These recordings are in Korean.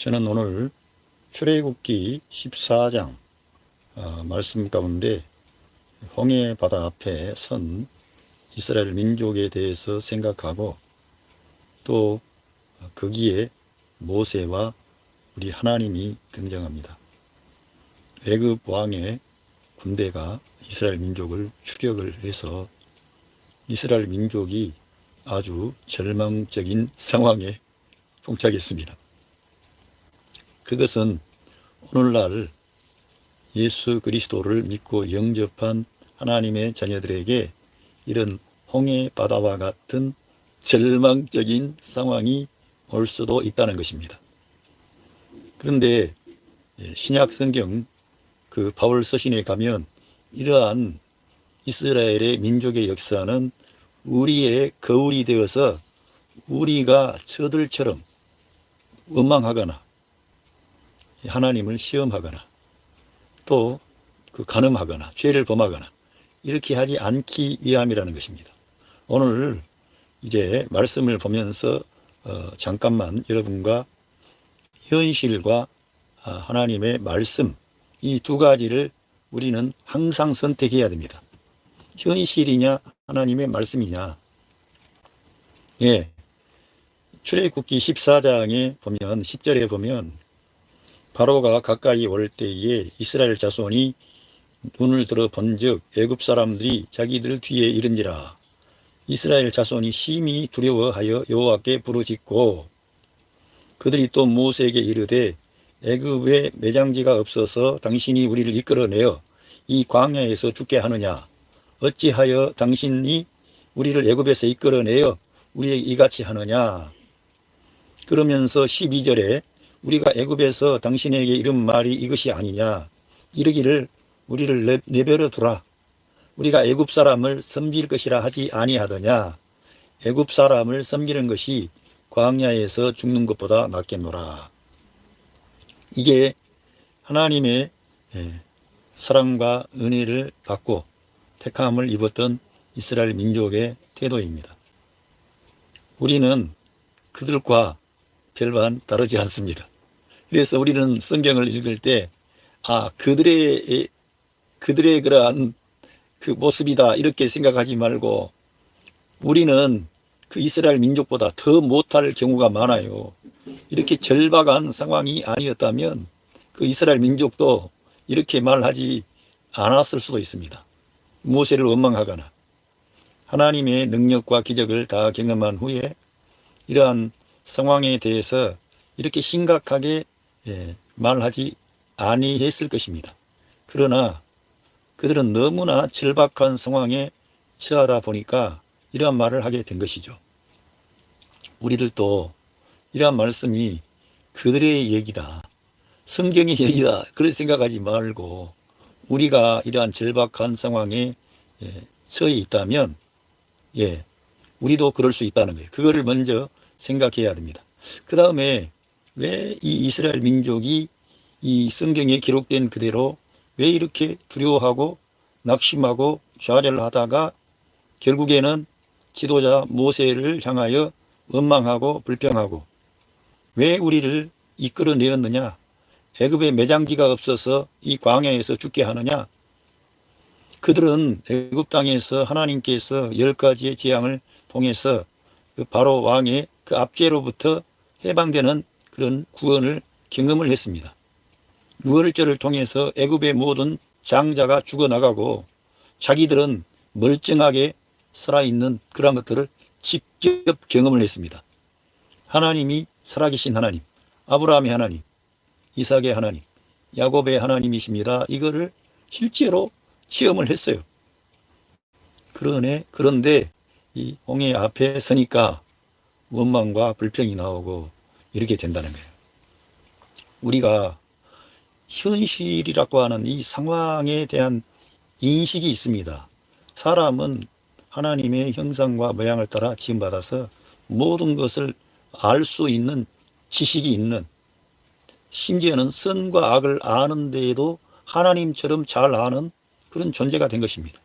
저는 오늘 출애굽기 14장 말씀 가운데 홍해 바다 앞에 선 이스라엘 민족에 대해서 생각하고 또 거기에 모세와 우리 하나님이 등장합니다. 애굽 왕의 군대가 이스라엘 민족을 추격을 해서 이스라엘 민족이 아주 절망적인 상황에 봉착했습니다. 그것은 오늘날 예수 그리스도를 믿고 영접한 하나님의 자녀들에게 이런 홍해 바다와 같은 절망적인 상황이 올 수도 있다는 것입니다. 그런데 신약 성경 그 바울 서신에 가면 이러한 이스라엘의 민족의 역사는 우리의 거울이 되어서 우리가 저들처럼 원망하거나 하나님을 시험하거나 또 그 간음하거나 죄를 범하거나 이렇게 하지 않기 위함이라는 것입니다. 오늘 이제 말씀을 보면서 잠깐만 여러분과 현실과 하나님의 말씀 이 두 가지를 우리는 항상 선택해야 됩니다. 현실이냐 하나님의 말씀이냐. 출애굽기 14장에 보면 10절에 보면 바로가 가까이 올 때에 이스라엘 자손이 눈을 들어 본즉 애굽 사람들이 자기들 뒤에 이른지라. 이스라엘 자손이 심히 두려워하여 여호와께 부르짖고 그들이 또 모세에게 이르되 애굽에 매장지가 없어서 당신이 우리를 이끌어내어 이 광야에서 죽게 하느냐. 어찌하여 당신이 우리를 애굽에서 이끌어내어 우리에게 이같이 하느냐. 그러면서 12절에 우리가 애굽에서 당신에게 이른 말이 이것이 아니냐. 이르기를 우리를 내버려 두라. 우리가 애굽 사람을 섬길 것이라 하지 아니하더냐. 애굽 사람을 섬기는 것이 광야에서 죽는 것보다 낫겠노라. 이게 하나님의 사랑과 은혜를 받고 택함을 입었던 이스라엘 민족의 태도입니다. 우리는 그들과 별반 다르지 않습니다. 그래서 우리는 성경을 읽을 때 그들의 그러한 그 모습이다 이렇게 생각하지 말고 우리는 그 이스라엘 민족보다 더 못할 경우가 많아요. 이렇게 절박한 상황이 아니었다면 그 이스라엘 민족도 이렇게 말하지 않았을 수도 있습니다. 모세를 원망하거나 하나님의 능력과 기적을 다 경험한 후에 이러한 상황에 대해서 이렇게 심각하게 말하지 아니했을 것입니다. 그러나 그들은 너무나 절박한 상황에 처하다 보니까 이러한 말을 하게 된 것이죠. 우리들도 이러한 말씀이 그들의 얘기다, 성경의 얘기다 그렇게 생각하지 말고 우리가 이러한 절박한 상황에 처해 있다면 우리도 그럴 수 있다는 거예요. 그거를 먼저 생각해야 됩니다. 그 다음에 왜 이 이스라엘 민족이 이 성경에 기록된 그대로 왜 이렇게 두려워하고 낙심하고 좌절하다가 결국에는 지도자 모세를 향하여 원망하고 불평하고 왜 우리를 이끌어내었느냐. 애굽에 매장지가 없어서 이 광야에서 죽게 하느냐. 그들은 애굽 땅에서 하나님께서 10가지의 재앙을 통해서 그 바로 왕의 그 압제로부터 해방되는 그런 구원을 경험을 했습니다. 유월절을 통해서 애굽의 모든 장자가 죽어나가고 자기들은 멀쩡하게 살아있는 그런 것들을 직접 경험을 했습니다. 하나님이 살아계신 하나님, 아브라함의 하나님, 이삭의 하나님, 야곱의 하나님이십니다. 이거를 실제로 체험을 했어요. 그런데 이 홍해 앞에 서니까 원망과 불평이 나오고 이렇게 된다는 거예요. 우리가 현실이라고 하는 이 상황에 대한 인식이 있습니다. 사람은 하나님의 형상과 모양을 따라 지음받아서 모든 것을 알 수 있는 지식이 있는, 심지어는 선과 악을 아는 데에도 하나님처럼 잘 아는 그런 존재가 된 것입니다.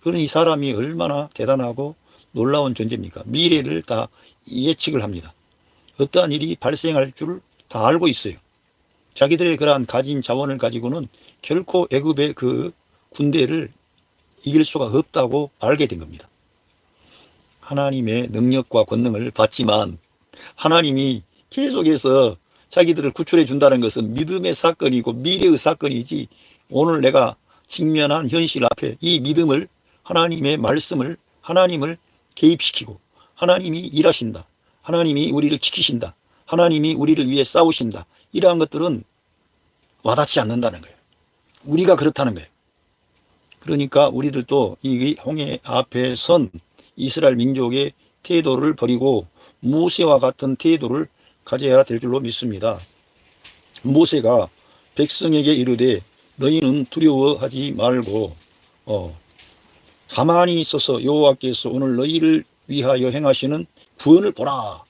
그런 이 사람이 얼마나 대단하고 놀라운 존재입니까? 미래를 다 예측을 합니다. 어떠한 일이 발생할 줄 다 알고 있어요. 자기들의 그러한 가진 자원을 가지고는 결코 애굽의 그 군대를 이길 수가 없다고 알게 된 겁니다. 하나님의 능력과 권능을 받지만 하나님이 계속해서 자기들을 구출해 준다는 것은 믿음의 사건이고 미래의 사건이지, 오늘 내가 직면한 현실 앞에 이 믿음을, 하나님의 말씀을, 하나님을 개입시키고 하나님이 일하신다, 하나님이 우리를 지키신다, 하나님이 우리를 위해 싸우신다, 이러한 것들은 와닿지 않는다는 거예요. 우리가 그렇다는 거예요. 그러니까 우리들도 이 홍해 앞에 선 이스라엘 민족의 태도를 버리고 모세와 같은 태도를 가져야 될 줄로 믿습니다. 모세가 백성에게 이르되 너희는 두려워하지 말고 가만히 있어서 여호와께서 오늘 너희를 위하여 행하시는 구원을 보라.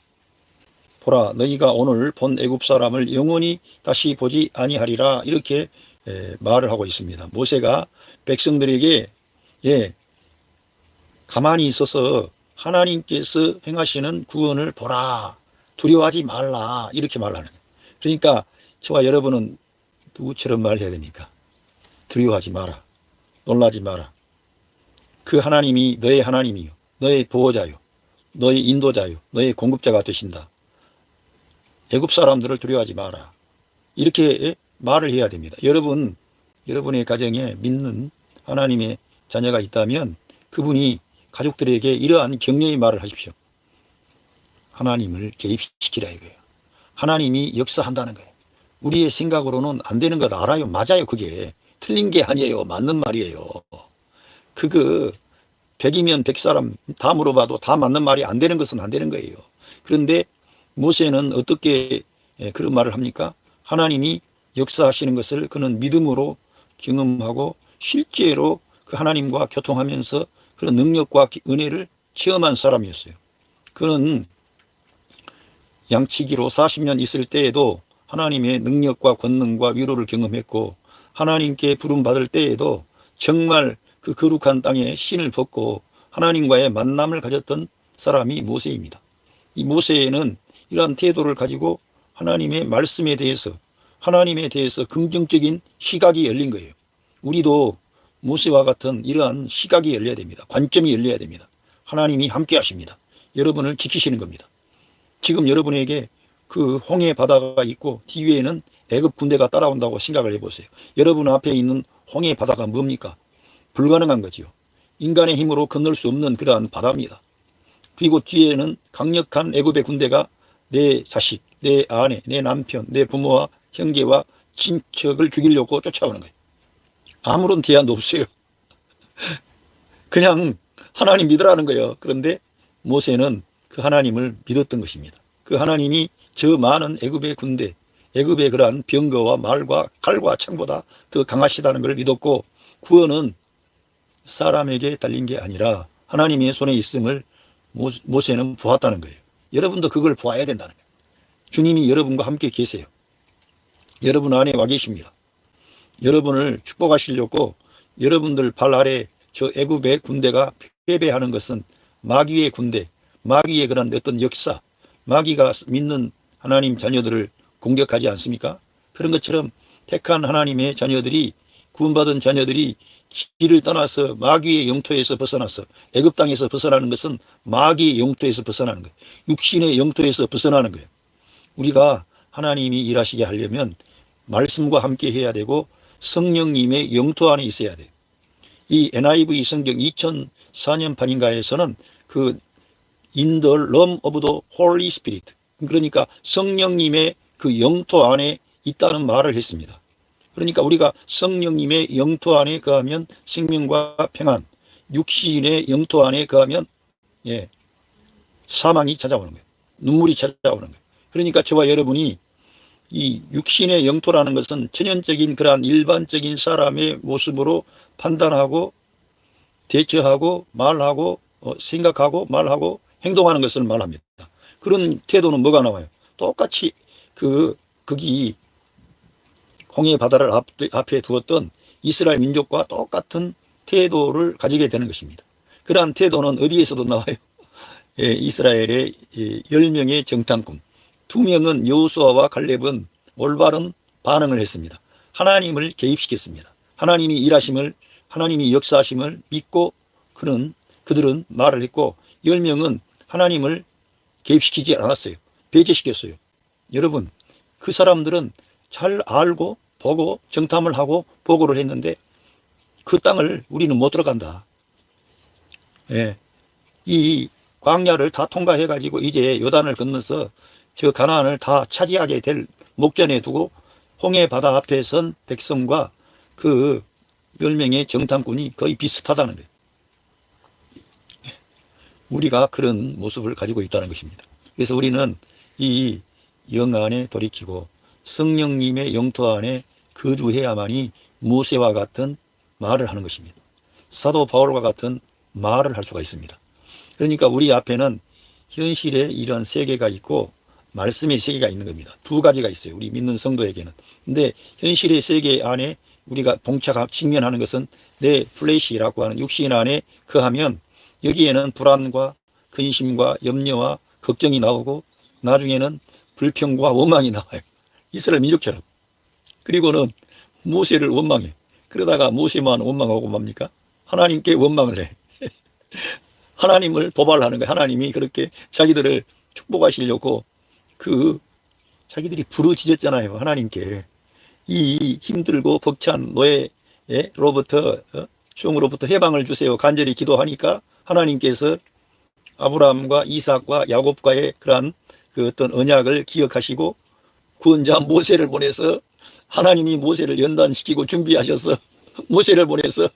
보라, 너희가 오늘 본 애굽 사람을 영원히 다시 보지 아니하리라, 이렇게 말을 하고 있습니다. 모세가 백성들에게 가만히 있어서 하나님께서 행하시는 구원을 보라, 두려워하지 말라, 이렇게 말하는 거예요. 그러니까 저와 여러분은 누구처럼 말해야 됩니까? 두려워하지 마라, 놀라지 마라. 그 하나님이 너의 하나님이요, 너의 보호자요, 너의 인도자요, 너의 공급자가 되신다. 애굽 사람들을 두려워하지 마라, 이렇게 말을 해야 됩니다. 여러분의 가정에 믿는 하나님의 자녀가 있다면 그분이 가족들에게 이러한 격려의 말을 하십시오. 하나님을 개입시키라 이거예요. 하나님이 역사한다는 거예요. 우리의 생각으로는 안 되는 것 알아요. 맞아요. 그게 틀린 게 아니에요. 맞는 말이에요. 그거 100이면 100사람 다 물어봐도 다 맞는 말이 안 되는 것은 안 되는 거예요. 그런데 모세는 어떻게 그런 말을 합니까? 하나님이 역사하시는 것을 그는 믿음으로 경험하고 실제로 그 하나님과 교통하면서 그런 능력과 은혜를 체험한 사람이었어요. 그는 양치기로 40년 있을 때에도 하나님의 능력과 권능과 위로를 경험했고, 하나님께 부름받을 때에도 정말 그 거룩한 땅에 신을 벗고 하나님과의 만남을 가졌던 사람이 모세입니다. 이 모세는 이러한 태도를 가지고 하나님의 말씀에 대해서, 하나님에 대해서 긍정적인 시각이 열린 거예요. 우리도 모세와 같은 이러한 시각이 열려야 됩니다. 관점이 열려야 됩니다. 하나님이 함께 하십니다. 여러분을 지키시는 겁니다. 지금 여러분에게 그 홍해 바다가 있고 뒤에는 애굽 군대가 따라온다고 생각을 해보세요. 여러분 앞에 있는 홍해 바다가 뭡니까? 불가능한 거지요. 인간의 힘으로 건널 수 없는 그러한 바다입니다. 그리고 뒤에는 강력한 애굽의 군대가 내 자식, 내 아내, 내 남편, 내 부모와 형제와 친척을 죽이려고 쫓아오는 거예요. 아무런 대안도 없어요. 그냥 하나님 믿으라는 거예요. 그런데 모세는 그 하나님을 믿었던 것입니다. 그 하나님이 저 많은 애굽의 군대, 애굽의 그러한 병거와 말과 칼과 창보다 더 강하시다는 걸 믿었고, 구원은 사람에게 달린 게 아니라 하나님의 손에 있음을 모세는 보았다는 거예요. 여러분도 그걸 보아야 된다는 거예요. 주님이 여러분과 함께 계세요. 여러분 안에 와 계십니다. 여러분을 축복하시려고 여러분들 발 아래 저 애굽의 군대가 패배하는 것은 마귀의 군대, 마귀의 그런 어떤 역사, 마귀가 믿는 하나님 자녀들을 공격하지 않습니까? 그런 것처럼 택한 하나님의 자녀들이, 구원받은 자녀들이 길을 떠나서 마귀의 영토에서 벗어나서 애굽 땅에서 벗어나는 것은 마귀의 영토에서 벗어나는 거예요. 육신의 영토에서 벗어나는 거예요. 우리가 하나님이 일하시게 하려면 말씀과 함께 해야 되고 성령님의 영토 안에 있어야 돼요. 이 NIV 성경 2004년판인가에서는 그 In the realm of the Holy Spirit, 그러니까 성령님의 그 영토 안에 있다는 말을 했습니다. 그러니까 우리가 성령님의 영토 안에 거하면 생명과 평안, 육신의 영토 안에 거하면 사망이 찾아오는 거예요. 눈물이 찾아오는 거예요. 그러니까 저와 여러분이 이 육신의 영토라는 것은 천연적인 그러한 일반적인 사람의 모습으로 판단하고 대처하고 말하고 생각하고 말하고 행동하는 것을 말합니다. 그런 태도는 뭐가 나와요? 똑같이 거기 홍해 바다를 앞에 두었던 이스라엘 민족과 똑같은 태도를 가지게 되는 것입니다. 그러한 태도는 어디에서도 나와요? 이스라엘의 10명의 정탐꾼, 두 명은 여호수아와 갈렙은 올바른 반응을 했습니다. 하나님을 개입시켰습니다. 하나님이 일하심을, 하나님이 역사하심을 믿고 그들은 말을 했고, 10명은 하나님을 개입시키지 않았어요. 배제시켰어요. 여러분, 그 사람들은 잘 알고 보고 정탐을 하고 보고를 했는데 그 땅을 우리는 못 들어간다. 예. 이 광야를 다 통과해 가지고 이제 요단을 건너서 저 가나안을 다 차지하게 될 목전에 두고 홍해 바다 앞에 선 백성과 그 10명의 정탐꾼이 거의 비슷하다는 거예요. 우리가 그런 모습을 가지고 있다는 것입니다. 그래서 우리는 이 영 안에 돌이키고 성령님의 영토 안에 거주해야만이 모세와 같은 말을 하는 것입니다. 사도 바울과 같은 말을 할 수가 있습니다. 그러니까 우리 앞에는 현실의 이런 세계가 있고 말씀의 세계가 있는 겁니다. 두 가지가 있어요. 우리 믿는 성도에게는. 근데 현실의 세계 안에 우리가 직면하는 것은 내 플래시라고 하는 육신 안에 거하면 여기에는 불안과 근심과 염려와 걱정이 나오고 나중에는 불평과 원망이 나와요. 이스라엘 민족처럼. 그리고는 모세를 원망해. 그러다가 모세만 원망하고 맙니까? 하나님께 원망을 해. 하나님을 도발하는 거예요. 하나님이 그렇게 자기들을 축복하시려고 자기들이 부르짖었잖아요. 하나님께. 이 힘들고 벅찬 노예로부터 종으로부터 해방을 주세요. 간절히 기도하니까 하나님께서 아브라함과 이삭과 야곱과의 그러한 그 어떤 언약을 기억하시고 구원자 모세를 보내서 하나님이 모세를 연단시키고 준비하셔서 모세를 보내서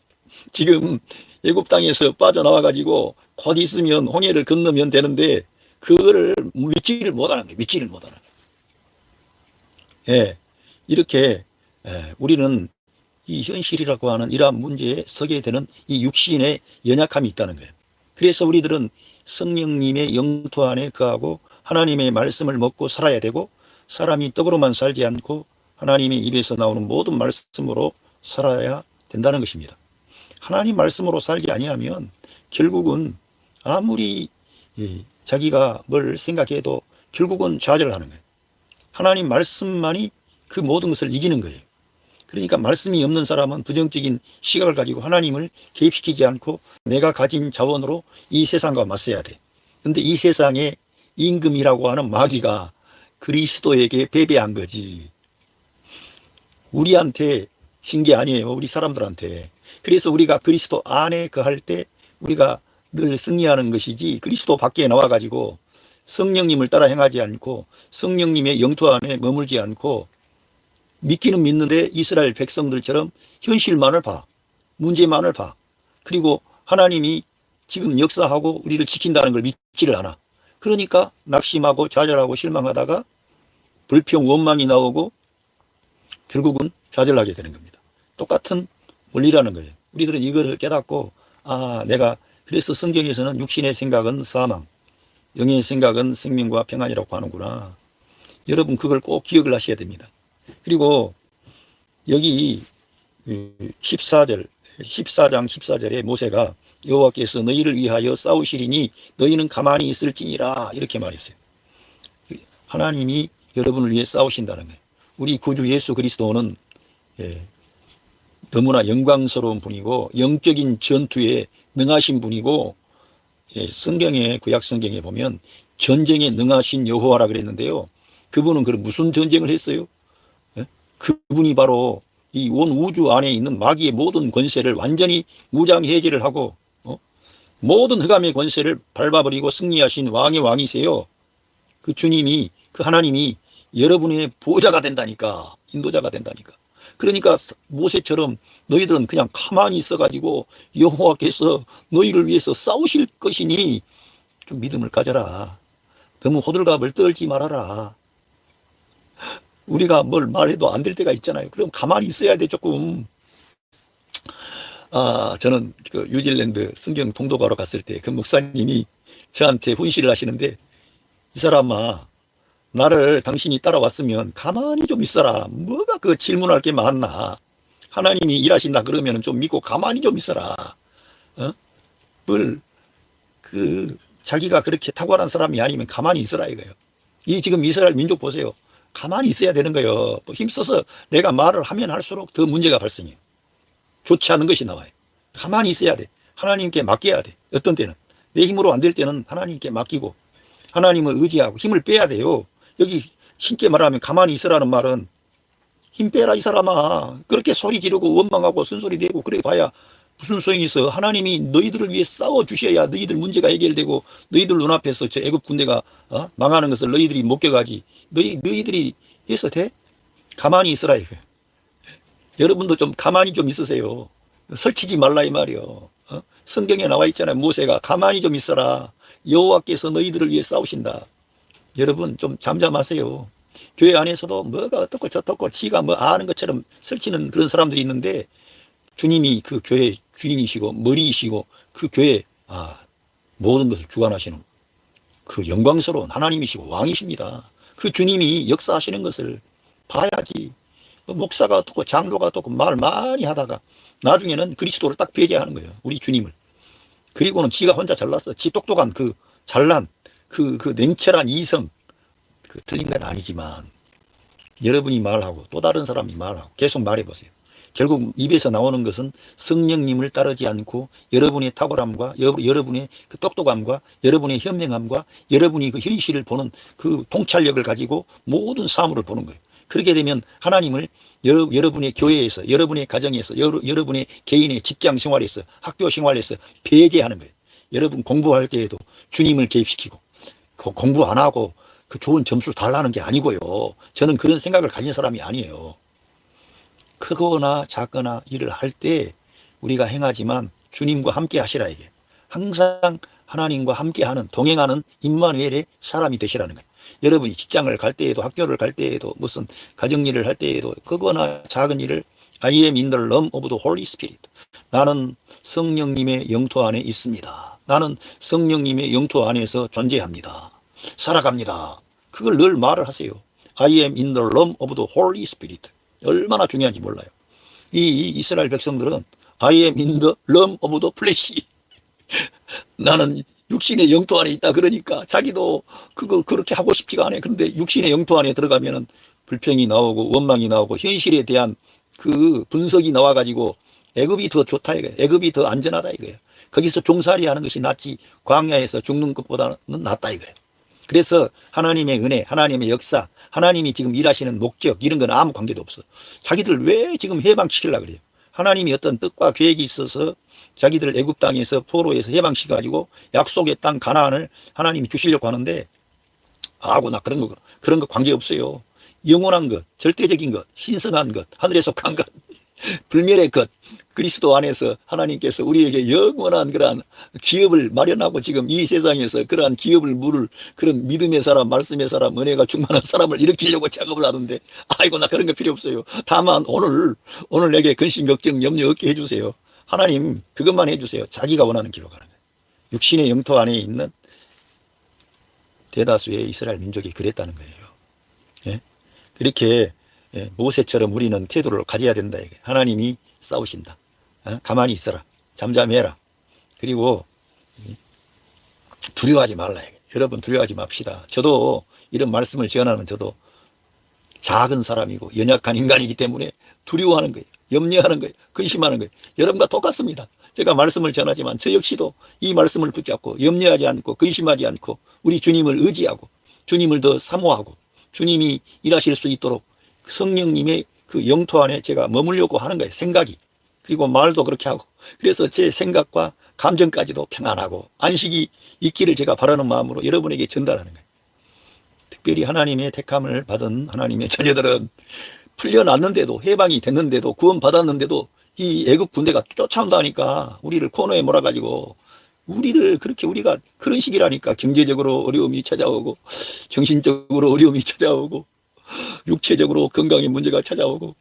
지금 애굽 땅에서 빠져나와 가지고 곧 있으면 홍해를 건너면 되는데 그거를 믿지를 못하는 거예요. 믿지를 못하는 거예요. 예, 이렇게 우리는 이 현실이라고 하는 이러한 문제에 서게 되는 이 육신의 연약함이 있다는 거예요. 그래서 우리들은 성령님의 영토 안에 거하고 하나님의 말씀을 먹고 살아야 되고, 사람이 떡으로만 살지 않고 하나님의 입에서 나오는 모든 말씀으로 살아야 된다는 것입니다. 하나님 말씀으로 살지 아니하면 결국은 아무리 자기가 뭘 생각해도 결국은 좌절하는 거예요. 하나님 말씀만이 그 모든 것을 이기는 거예요. 그러니까 말씀이 없는 사람은 부정적인 시각을 가지고 하나님을 개입시키지 않고 내가 가진 자원으로 이 세상과 맞서야 돼. 근데 이 세상에 임금이라고 하는 마귀가 그리스도에게 패배한 거지. 우리한테 진 게 아니에요. 우리 사람들한테. 그래서 우리가 그리스도 안에 거할 때 우리가 늘 승리하는 것이지, 그리스도 밖에 나와가지고 성령님을 따라 행하지 않고 성령님의 영토 안에 머물지 않고 믿기는 믿는데 이스라엘 백성들처럼 현실만을 봐. 문제만을 봐. 그리고 하나님이 지금 역사하고 우리를 지킨다는 걸 믿지를 않아. 그러니까 낙심하고 좌절하고 실망하다가 불평, 원망이 나오고 결국은 좌절하게 되는 겁니다. 똑같은 원리라는 거예요. 우리들은 이거를 깨닫고, 내가 그래서 성경에서는 육신의 생각은 사망, 영의 생각은 생명과 평안이라고 하는구나. 여러분 그걸 꼭 기억을 하셔야 됩니다. 그리고 여기 14장 14절에 모세가 여호와께서 너희를 위하여 싸우시리니 너희는 가만히 있을지니라 이렇게 말했어요. 하나님이 여러분을 위해 싸우신다는 거예요. 우리 구주 예수 그리스도는 너무나 영광스러운 분이고 영적인 전투에 능하신 분이고, 성경에, 구약 성경에 보면 전쟁에 능하신 여호와라 그랬는데요. 그분은 무슨 전쟁을 했어요? 그분이 바로 이 온 우주 안에 있는 마귀의 모든 권세를 완전히 무장해제를 하고 모든 흑암의 권세를 밟아버리고 승리하신 왕의 왕이세요. 그 주님이, 그 하나님이 여러분의 보호자가 된다니까, 인도자가 된다니까. 그러니까 모세처럼 너희들은 그냥 가만히 있어가지고 여호와께서 너희를 위해서 싸우실 것이니 좀 믿음을 가져라. 너무 호들갑을 떨지 말아라. 우리가 뭘 말해도 안 될 때가 있잖아요. 그럼 가만히 있어야 돼, 조금. 저는 그 뉴질랜드 성경 통독하러 갔을 때 그 목사님이 저한테 훈시를 하시는데, 이 사람아, 나를 당신이 따라왔으면 가만히 좀 있어라. 뭐가 그 질문할 게 많나. 하나님이 일하신다 그러면 좀 믿고 가만히 좀 있어라. 자기가 그렇게 탁월한 사람이 아니면 가만히 있어라 이거예요. 이 지금 이스라엘 민족 보세요. 가만히 있어야 되는 거예요. 뭐 힘써서 내가 말을 하면 할수록 더 문제가 발생해요. 좋지 않은 것이 나와요. 가만히 있어야 돼. 하나님께 맡겨야 돼. 어떤 때는 내 힘으로 안 될 때는 하나님께 맡기고 하나님을 의지하고 힘을 빼야 돼요. 여기 쉽게 말하면 가만히 있으라는 말은 힘 빼라 이 사람아. 그렇게 소리 지르고 원망하고 쓴소리 내고 그래 봐야 무슨 소용이 있어. 하나님이 너희들을 위해 싸워 주셔야 너희들 문제가 해결되고 너희들 눈앞에서 저 애굽 군대가 망하는 것을 너희들이 목격하지. 너희들이 해서 돼? 가만히 있으라 이거예요. 여러분도 좀 가만히 좀 있으세요. 설치지 말라 이 말이요. 성경에 나와 있잖아요. 모세가 가만히 좀 있어라. 여호와께서 너희들을 위해 싸우신다. 여러분 좀 잠잠하세요. 교회 안에서도 뭐가 어떻고 저떻고 지가 뭐 아는 것처럼 설치는 그런 사람들이 있는데 주님이 그 교회 주인이시고 머리이시고 그 교회 모든 것을 주관하시는 그 영광스러운 하나님이시고 왕이십니다. 그 주님이 역사하시는 것을 봐야지. 목사가 어떻고 장로가 어떻고 말 많이 하다가 나중에는 그리스도를 딱 배제하는 거예요. 우리 주님을. 그리고는 지가 혼자 잘났어. 지 똑똑한 그 잘난 그 냉철한 이성 틀린 건 아니지만 여러분이 말하고 또 다른 사람이 말하고 계속 말해보세요. 결국 입에서 나오는 것은 성령님을 따르지 않고 여러분의 탁월함과 여러분의 그 똑똑함과 여러분의 현명함과 여러분이 그 현실을 보는 그 통찰력을 가지고 모든 사물을 보는 거예요. 그렇게 되면 하나님을 여러분의 교회에서 여러분의 가정에서 여러분의 개인의 직장 생활에서 학교 생활에서 배제하는 거예요. 여러분 공부할 때에도 주님을 개입시키고 공부 안 하고 그 좋은 점수를 달라는 게 아니고요. 저는 그런 생각을 가진 사람이 아니에요. 크거나 작거나 일을 할 때 우리가 행하지만 주님과 함께 하시라 이게. 항상 하나님과 함께하는 동행하는 임마누엘의 사람이 되시라는 거예요. 여러분이 직장을 갈 때에도 학교를 갈 때에도 무슨 가정일을 할 때에도 크거나 작은 일을 I am in the realm of the Holy Spirit. 나는 성령님의 영토 안에 있습니다. 나는 성령님의 영토 안에서 존재합니다. 살아갑니다. 그걸 늘 말을 하세요. I am in the realm of the Holy Spirit. 얼마나 중요한지 몰라요. 이 이스라엘 백성들은 I am in the realm of the flesh. 나는 육신의 영토 안에 있다 그러니까 자기도 그거 그렇게 하고 싶지가 않아요. 그런데 육신의 영토 안에 들어가면은 불평이 나오고 원망이 나오고 현실에 대한 그 분석이 나와가지고 애굽이 더 좋다 이거예요. 애굽이 더 안전하다 이거예요. 거기서 종살이 하는 것이 낫지 광야에서 죽는 것보다는 낫다 이거예요. 그래서 하나님의 은혜, 하나님의 역사, 하나님이 지금 일하시는 목적 이런 건 아무 관계도 없어. 자기들 왜 지금 해방시키려고 그래요? 하나님이 어떤 뜻과 계획이 있어서 자기들을 애굽 땅에서 포로에서 해방시켜가지고 약속의 땅 가나안을 하나님이 주시려고 하는데 나 그런 거 관계 없어요. 영원한 것, 절대적인 것, 신성한 것, 하늘에 속한 것, 불멸의 것, 그리스도 안에서 하나님께서 우리에게 영원한 그러한 기업을 마련하고 지금 이 세상에서 그러한 기업을 물을 그런 믿음의 사람, 말씀의 사람, 은혜가 충만한 사람을 일으키려고 작업을 하는데 나 그런 거 필요 없어요. 다만 오늘 내게 근심, 걱정, 염려 없게 해주세요. 하나님 그것만 해주세요. 자기가 원하는 길로 가는 거예요. 육신의 영토 안에 있는 대다수의 이스라엘 민족이 그랬다는 거예요. 예? 그렇게 모세처럼 우리는 태도를 가져야 된다. 하나님이 싸우신다. 가만히 있어라. 잠잠해라. 그리고 두려워하지 말라. 여러분 두려워하지 맙시다. 저도 이런 말씀을 전하는 저도 작은 사람이고 연약한 인간이기 때문에 두려워하는 거예요. 염려하는 거예요. 근심하는 거예요. 여러분과 똑같습니다. 제가 말씀을 전하지만 저 역시도 이 말씀을 붙잡고 염려하지 않고 근심하지 않고 우리 주님을 의지하고 주님을 더 사모하고 주님이 일하실 수 있도록 성령님의 그 영토 안에 제가 머물려고 하는 거예요. 생각이. 그리고 말도 그렇게 하고. 그래서 제 생각과 감정까지도 평안하고 안식이 있기를 제가 바라는 마음으로 여러분에게 전달하는 거예요. 특별히 하나님의 택함을 받은 하나님의 자녀들은 풀려났는데도 해방이 됐는데도 구원받았는데도 이 애굽 군대가 쫓아온다니까 우리를 코너에 몰아가지고 우리를 그렇게 우리가 그런 식이라니까 경제적으로 어려움이 찾아오고 정신적으로 어려움이 찾아오고 육체적으로 건강에 문제가 찾아오고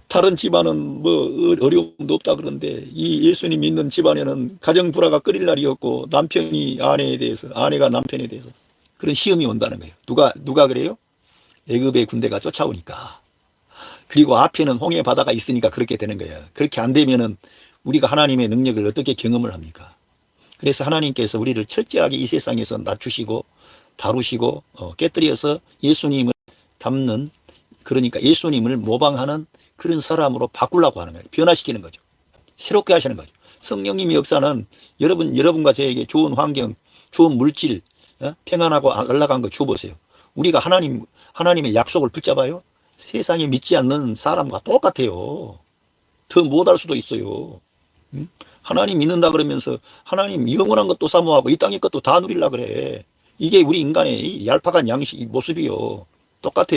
다른 집안은 뭐 어려움도 없다 그런데 이 예수님 믿는 집안에는 가정 불화가 끓일 날이 없고 남편이 아내에 대해서 아내가 남편에 대해서 그런 시험이 온다는 거예요. 누가 그래요? 애굽의 군대가 쫓아오니까. 그리고 앞에는 홍해 바다가 있으니까 그렇게 되는 거예요. 그렇게 안 되면은 우리가 하나님의 능력을 어떻게 경험을 합니까? 그래서 하나님께서 우리를 철저하게 이 세상에서 낮추시고 다루시고 깨뜨려서 예수님을 닮는, 그러니까 예수님을 모방하는 그런 사람으로 바꾸려고 하는 거예요. 변화시키는 거죠. 새롭게 하시는 거죠. 성령님의 역사는 여러분과 저에게 좋은 환경, 좋은 물질, 평안하고 안락한 거 줘보세요. 우리가 하나님의 약속을 붙잡아요. 세상에 믿지 않는 사람과 똑같아요. 더 못할 수도 있어요. 하나님 믿는다 그러면서 하나님 영원한 것도 사모하고 이 땅의 것도 다 누리려 그래. 이게 우리 인간의 얄팍한 양식 모습이요. 똑같아.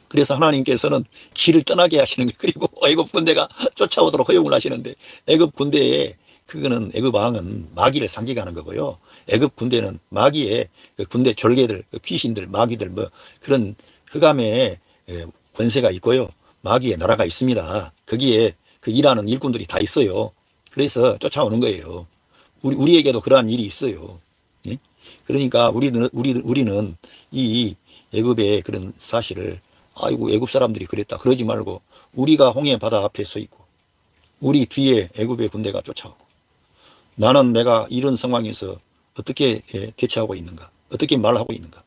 그래서 하나님께서는 길을 떠나게 하시는 거예요. 그리고 애굽 군대가 쫓아오도록 허용을 하시는데, 애굽 군대에, 그거는 애굽 왕은 마귀를 상징하는 거고요. 애굽 군대는 마귀의 그 군대 졸개들, 그 귀신들, 마귀들, 뭐 그런 흑암의 권세가 있고요. 마귀의 나라가 있습니다. 거기에 그 일하는 일꾼들이 다 있어요. 그래서 쫓아오는 거예요. 우리에게도 그러한 일이 있어요. 예? 그러니까 우리는 이 애굽의 그런 사실을, 아이고 애굽 사람들이 그랬다 그러지 말고, 우리가 홍해 바다 앞에 서 있고 우리 뒤에 애굽의 군대가 쫓아오고, 나는 내가 이런 상황에서 어떻게 대처하고 있는가, 어떻게 말하고 있는가,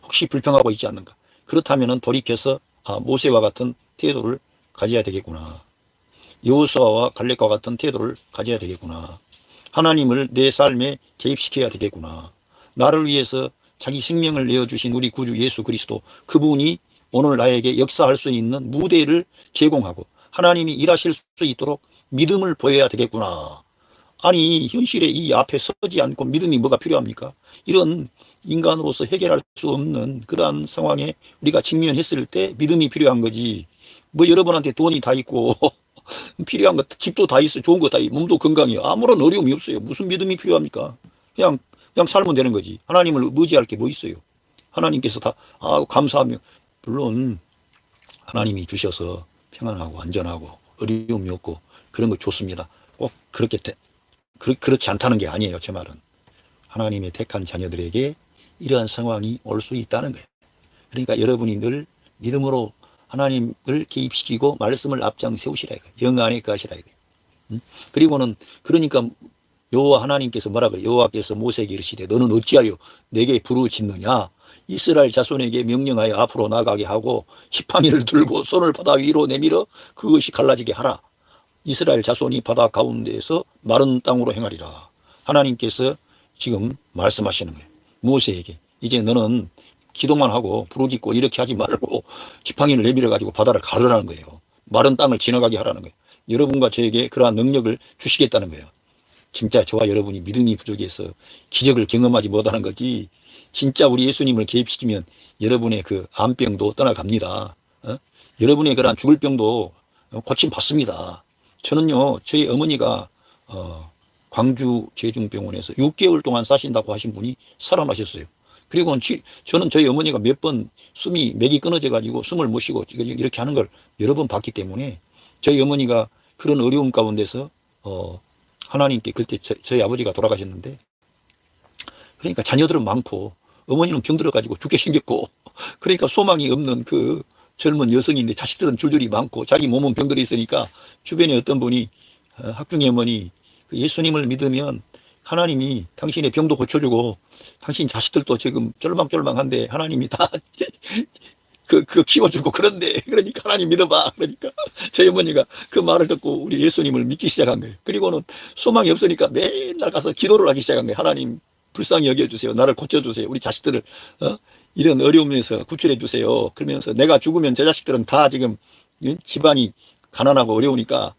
혹시 불평하고 있지 않는가. 그렇다면 돌이켜서 모세와 같은 태도를 가져야 되겠구나. 여호수아와 갈렙과 같은 태도를 가져야 되겠구나. 하나님을 내 삶에 개입시켜야 되겠구나. 나를 위해서 자기 생명을 내어주신 우리 구주 예수 그리스도, 그분이 오늘 나에게 역사할 수 있는 무대를 제공하고 하나님이 일하실 수 있도록 믿음을 보여야 되겠구나. 아니 현실에 이 앞에 서지 않고 믿음이 뭐가 필요합니까? 이런 인간으로서 해결할 수 없는 그러한 상황에 우리가 직면했을 때 믿음이 필요한 거지. 뭐 여러분한테 돈이 다 있고 필요한 것, 집도 다 있어, 좋은 거 다 있고, 몸도 건강해요. 아무런 어려움이 없어요. 무슨 믿음이 필요합니까? 그냥 살면 되는 거지. 하나님을 의지할 게 뭐 있어요? 하나님께서 다 감사하며, 물론 하나님이 주셔서 평안하고 안전하고 어려움이 없고 그런 거 좋습니다. 꼭 그렇지 않다는 게 아니에요. 제 말은 하나님의 택한 자녀들에게 이러한 상황이 올 수 있다는 거예요. 그러니까 여러분이 늘 믿음으로 하나님을 개입시키고 말씀을 앞장 세우시라 이거예요. 영 안에 거하시라 이거예요. 그리고는 그러니까 여호와 하나님께서 뭐라 그래요? 여호와께서 모세에게 이르시되 너는 어찌하여 내게 부르짖느냐? 이스라엘 자손에게 명령하여 앞으로 나가게 하고 지팡이를 들고 손을 바다 위로 내밀어 그것이 갈라지게 하라. 이스라엘 자손이 바다 가운데에서 마른 땅으로 행하리라. 하나님께서 지금 말씀하시는 거예요. 모세에게 이제 너는 기도만 하고 부르짖고 이렇게 하지 말고 지팡이를 내밀어 가지고 바다를 가르라는 거예요. 마른 땅을 지나가게 하라는 거예요. 여러분과 저에게 그러한 능력을 주시겠다는 거예요. 진짜 저와 여러분이 믿음이 부족해서 기적을 경험하지 못하는 거지, 진짜 우리 예수님을 개입시키면 여러분의 그 암병도 떠나갑니다. 여러분의 그러한 죽을 병도 고침 받습니다. 저는요, 저희 어머니가 광주 제중병원에서 6개월 동안 사신다고 하신 분이 살아나셨어요. 그리고 저는 저희 어머니가 몇 번 맥이 끊어져 가지고 숨을 못 쉬고 이렇게 하는 걸 여러 번 봤기 때문에, 저희 어머니가 그런 어려움 가운데서 하나님께, 그때 저희 아버지가 돌아가셨는데, 그러니까 자녀들은 많고 어머니는 병들어 가지고 죽게 생겼고, 그러니까 소망이 없는 그 젊은 여성인데 자식들은 줄줄이 많고 자기 몸은 병들어 있으니까 주변에 어떤 분이 학중의 어머니, 예수님을 믿으면 하나님이 당신의 병도 고쳐주고 당신 자식들도 지금 쫄망쫄망한데 하나님이 다 키워주고 그런데, 그러니까 하나님 믿어봐. 그러니까 저희 어머니가 그 말을 듣고 우리 예수님을 믿기 시작한 거예요. 그리고는 소망이 없으니까 맨날 가서 기도를 하기 시작한 거예요. 하나님 불쌍히 여겨주세요. 나를 고쳐주세요. 우리 자식들을 이런 어려움에서 구출해 주세요. 그러면서 내가 죽으면 제 자식들은 다 지금 집안이 가난하고 어려우니까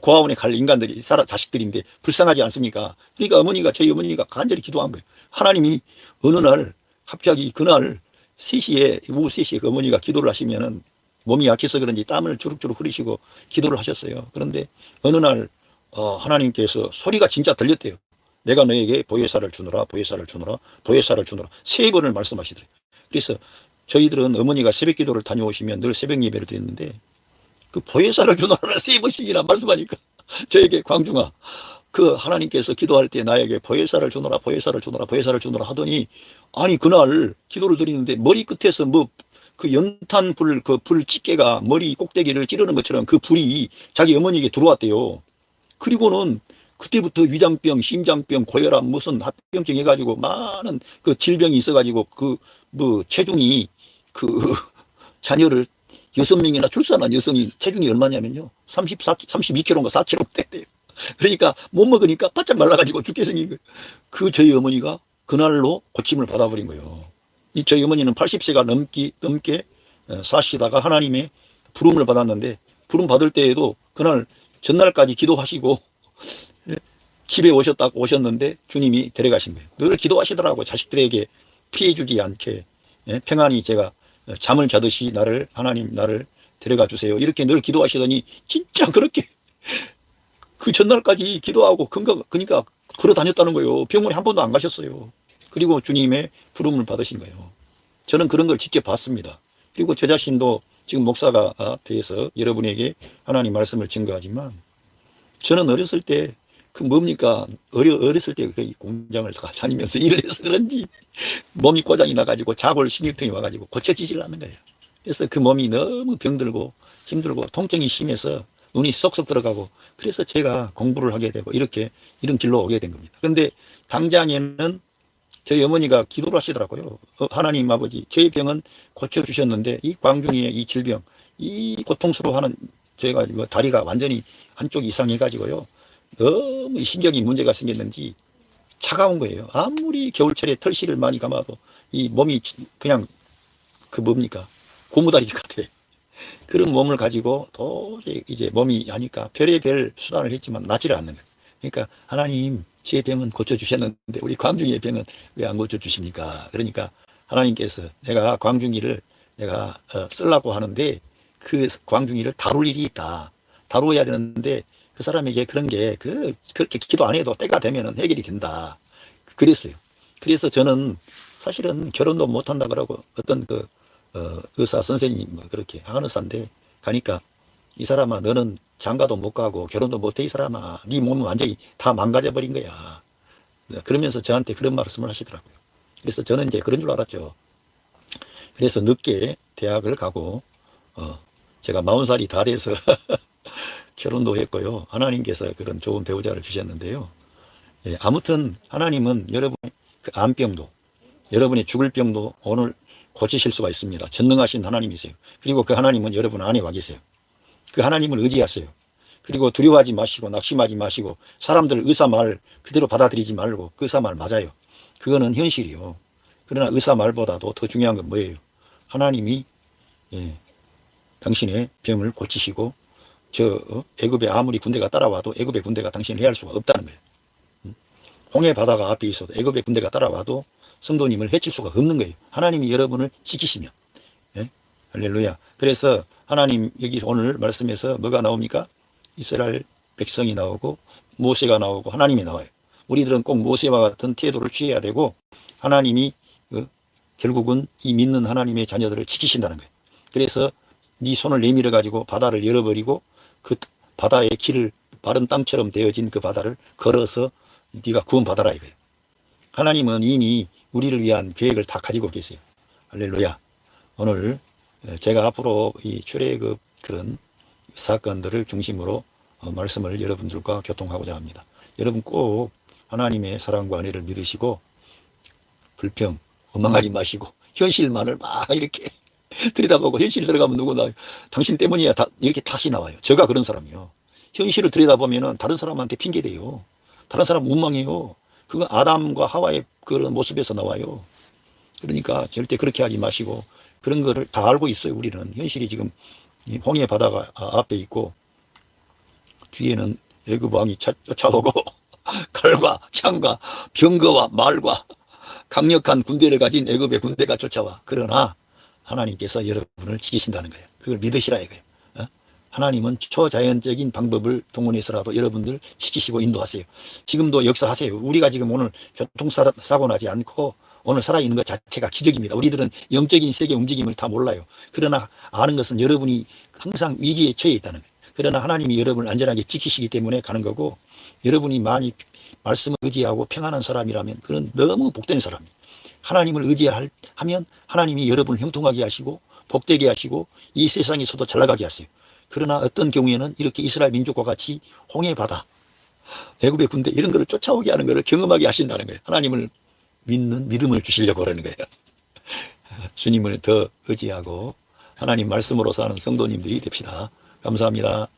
고아원에 갈 인간들이 자식들인데 불쌍하지 않습니까? 그러니까 저희 어머니가 간절히 기도한 거예요. 하나님이 어느 날 갑자기 그날 오후 3시에 그 어머니가 기도를 하시면은 몸이 약해서 그런지 땀을 주룩주룩 흐리시고 기도를 하셨어요. 그런데 어느 날 하나님께서 소리가 진짜 들렸대요. 내가 너에게 보혜사를 주노라, 보혜사를 주노라, 보혜사를 주노라 3번을 말씀하시더래요. 그래서 저희들은 어머니가 새벽 기도를 다녀오시면 늘 새벽 예배를 드렸는데, 그 보혜사를 주노라를 3번씩이나 말씀하니까 저에게, 광중아, 그 하나님께서 기도할 때 나에게 보혜사를 주노라, 보혜사를 주노라, 보혜사를 주노라 하더니, 아니 그날 기도를 드리는데 머리 끝에서 그 연탄 불 집게가 머리 꼭대기를 찌르는 것처럼 그 불이 자기 어머니에게 들어왔대요. 그리고는 그때부터 위장병, 심장병, 고혈압, 무슨 합병증 해가지고 많은 그 질병이 있어가지고 뭐 체중이 그 자녀를 6명이나 출산한 여성이 체중이 얼마냐면요. 32kg인가 4kg 됐대요. 그러니까 못 먹으니까 바짝 말라가지고 죽게 생긴 거예요. 저희 어머니가 그날로 고침을 받아버린 거예요. 저희 어머니는 80세가 넘게 사시다가 하나님의 부름을 받았는데, 부름 받을 때에도 그날 전날까지 기도하시고 집에 오셨는데 주님이 데려가신 거예요. 늘 기도하시더라고. 자식들에게 피해 주지 않게 평안히 제가 잠을 자듯이 하나님 나를 데려가 주세요. 이렇게 늘 기도하시더니 진짜 그렇게 그 전날까지 기도하고 그러니까 걸어 다녔다는 거예요. 병원에 한 번도 안 가셨어요. 그리고 주님의 부름을 받으신 거예요. 저는 그런 걸 직접 봤습니다. 그리고 저 자신도 지금 목사가 돼서 여러분에게 하나님 말씀을 증거하지만, 저는 어렸을 때 뭡니까? 어렸을 때 그 공장을 다니면서 일을 해서 그런지 몸이 고장이 나가지고 자골 신경통이 와가지고 고쳐지질 않는 거예요. 그래서 그 몸이 너무 병들고 힘들고 통증이 심해서 눈이 쏙쏙 들어가고, 그래서 제가 공부를 하게 되고 이런 길로 오게 된 겁니다. 그런데 당장에는 저희 어머니가 기도를 하시더라고요. 하나님 아버지, 저의 병은 고쳐주셨는데 이 광중이의 이 질병, 이 고통스러워하는, 제가 다리가 완전히 한쪽 이상해가지고요, 너무 신경이 문제가 생겼는지 차가운 거예요. 아무리 겨울철에 털실을 많이 감아도 이 몸이 그냥 뭡니까? 고무다리 같아. 그런 몸을 가지고 도저히 이제 몸이 하니까 별의별 수단을 했지만 낫지를 않는 거예요. 그러니까 하나님, 제 병은 고쳐주셨는데 우리 광중이의 병은 왜 안 고쳐주십니까? 그러니까 하나님께서 내가 광중이를 내가 쓰려고 하는데 그 광중이를 다룰 일이 있다. 다루어야 되는데 그 사람에게 그런 게 그렇게 기도 안 해도 때가 되면 해결이 된다. 그랬어요. 그래서 저는 사실은 결혼도 못 한다 그러고 어떤 의사 선생님 그렇게 한의사인데 가니까, 이 사람아 너는 장가도 못 가고 결혼도 못 해, 이 사람아 네 몸은 완전히 다 망가져 버린 거야. 그러면서 저한테 그런 말씀을 하시더라고요. 그래서 저는 이제 그런 줄 알았죠. 그래서 늦게 대학을 가고 제가 40살이 다 돼서 결혼도 했고요. 하나님께서 그런 좋은 배우자를 주셨는데요. 아무튼 하나님은 여러분의 그 암병도, 여러분의 죽을 병도 오늘 고치실 수가 있습니다. 전능하신 하나님이세요. 그리고 그 하나님은 여러분 안에 와 계세요. 그 하나님을 의지하세요. 그리고 두려워하지 마시고 낙심하지 마시고 사람들 의사 말 그대로 받아들이지 말고, 그 의사 말 맞아요. 그거는 현실이요. 그러나 의사 말보다도 더 중요한 건 뭐예요? 하나님이 당신의 병을 고치시고, 애굽에 아무리 군대가 따라와도 애굽의 군대가 당신을 해할 수가 없다는 거예요. 홍해 바다가 앞에 있어도 애굽의 군대가 따라와도 성도님을 해칠 수가 없는 거예요. 하나님이 여러분을 지키시면. 할렐루야. 그래서 하나님 여기 오늘 말씀에서 뭐가 나옵니까? 이스라엘 백성이 나오고 모세가 나오고 하나님이 나와요. 우리들은 꼭 모세와 같은 태도를 취해야 되고, 하나님이 결국은 이 믿는 하나님의 자녀들을 지키신다는 거예요. 그래서 네 손을 내밀어 가지고 바다를 열어버리고 그 바다의 길을 마른 땅처럼 되어진 그 바다를 걸어서 네가 구원받아라 이거예요. 하나님은 이미 우리를 위한 계획을 다 가지고 계세요. 할렐루야. 오늘 제가 앞으로 이 출애굽 그런 사건들을 중심으로 말씀을 여러분들과 교통하고자 합니다. 여러분 꼭 하나님의 사랑과 은혜를 믿으시고 불평, 원망하지 마시고 현실만을 막 이렇게 들여다보고, 현실 들어가면 누구나 당신 때문이야 이렇게 다시 나와요. 제가 그런 사람이요. 현실을 들여다보면 다른 사람한테 핑계대요. 다른 사람 원망해요. 그건 아담과 하와의 그런 모습에서 나와요. 그러니까 절대 그렇게 하지 마시고, 그런 거를 다 알고 있어요. 우리는 현실이 지금 홍해 바다가 앞에 있고 뒤에는 애굽 왕이 쫓아오고 칼과 창과 병거와 말과 강력한 군대를 가진 애굽의 군대가 쫓아와. 그러나 하나님께서 여러분을 지키신다는 거예요. 그걸 믿으시라 이거예요. 하나님은 초자연적인 방법을 동원해서라도 여러분들 지키시고 인도하세요. 지금도 역사하세요. 우리가 지금 오늘 교통사고 나지 않고 오늘 살아있는 것 자체가 기적입니다. 우리들은 영적인 세계 움직임을 다 몰라요. 그러나 아는 것은 여러분이 항상 위기에 처해 있다는 거예요. 그러나 하나님이 여러분을 안전하게 지키시기 때문에 가는 거고, 여러분이 많이 말씀을 의지하고 평안한 사람이라면 그건 너무 복된 사람이에요. 하나님을 의지하면 하나님이 여러분을 형통하게 하시고 복되게 하시고 이 세상에서도 잘 나가게 하세요. 그러나 어떤 경우에는 이렇게 이스라엘 민족과 같이 홍해 바다, 애굽의 군대 이런 거를 쫓아오게 하는 거를 경험하게 하신다는 거예요. 하나님을 믿는 믿음을 주시려고 그러는 거예요. 주님을 더 의지하고 하나님 말씀으로 사는 성도님들이 됩시다. 감사합니다.